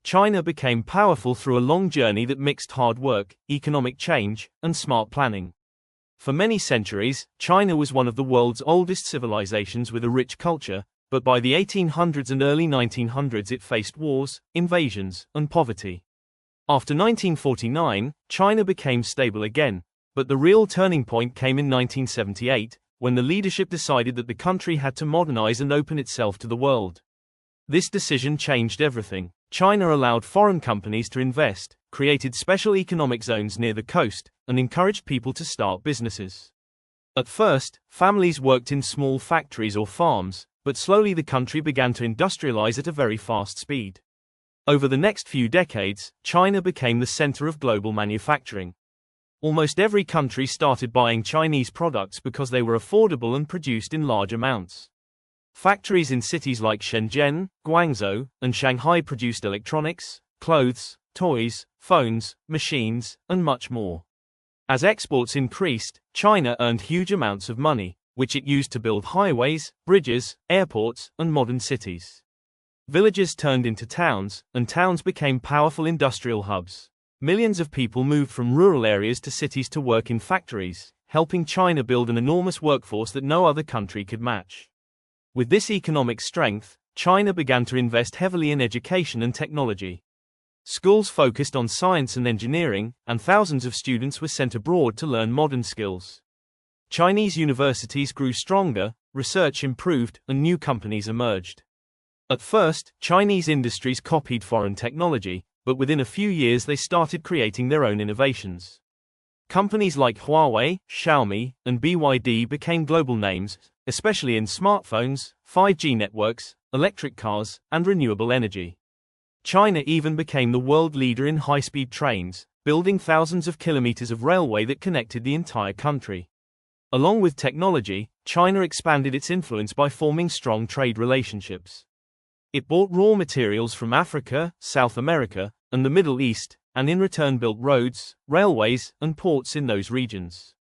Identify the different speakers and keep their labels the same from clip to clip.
Speaker 1: China became powerful through a long journey that mixed hard work, economic change, and smart planning. For many centuries, China was one of the world's oldest civilizations with a rich culture, but by the 1800s and early 1900s it faced wars, invasions, and poverty. After 1949, China became stable again, but the real turning point came in 1978, when the leadership decided that the country had to modernize and open itself to the world. This decision changed everything. China allowed foreign companies to invest, created special economic zones near the coast, and encouraged people to start businesses. At first, families worked in small factories or farms, but slowly the country began to industrialize at a very fast speed. Over the next few decades, China became the center of global manufacturing. Almost every country started buying Chinese products because they were affordable and produced in large amounts. Factories in cities like Shenzhen, Guangzhou, and Shanghai produced electronics, clothes, toys, phones, machines, and much more. As exports increased, China earned huge amounts of money, which it used to build highways, bridges, airports, and modern cities. Villages turned into towns, and towns became powerful industrial hubs. Millions of people moved from rural areas to cities to work in factories, helping China build an enormous workforce that no other country could match. With this economic strength, China began to invest heavily in education and technology. Schools focused on science and engineering, and thousands of students were sent abroad to learn modern skills. Chinese universities grew stronger, research improved, and new companies emerged. At first, Chinese industries copied foreign technology, but within a few years they started creating their own innovations. Companies like Huawei, Xiaomi, and BYD became global names, especially in smartphones, 5G networks, electric cars, and renewable energy. China even became the world leader in high-speed trains, building thousands of kilometers of railway that connected the entire country. Along with technology, China expanded its influence by forming strong trade relationships. It bought raw materials from Africa, South America, and the Middle East, and in return built roads, railways, and ports in those regions.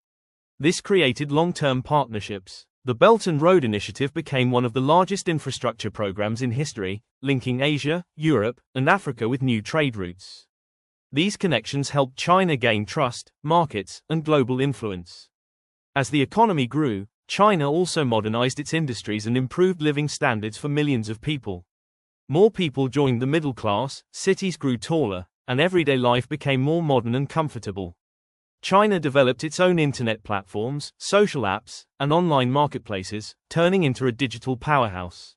Speaker 1: This created long-term partnerships. The Belt and Road Initiative became one of the largest infrastructure programs in history, linking Asia, Europe, and Africa with new trade routes. These connections helped China gain trust, markets, and global influence. As the economy grew, China also modernized its industries and improved living standards for millions of people. More people joined the middle class, cities grew taller, and everyday life became more modern and comfortable. China developed its own internet platforms, social apps, and online marketplaces, turning into a digital powerhouse.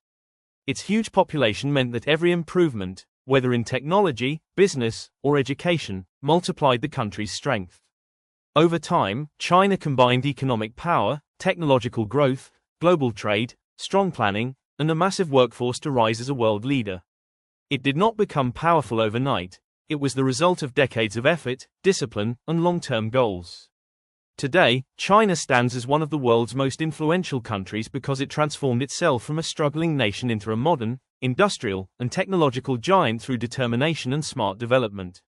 Speaker 1: Its huge population meant that every improvement, whether in technology, business, or education, multiplied the country's strength. Over time, China combined economic power, technological growth, global trade, strong planning, and a massive workforce to rise as a world leader. It did not become powerful overnight. It was the result of decades of effort, discipline, and long-term goals. Today, China stands as one of the world's most influential countries because it transformed itself from a struggling nation into a modern, industrial, and technological giant through determination and smart development.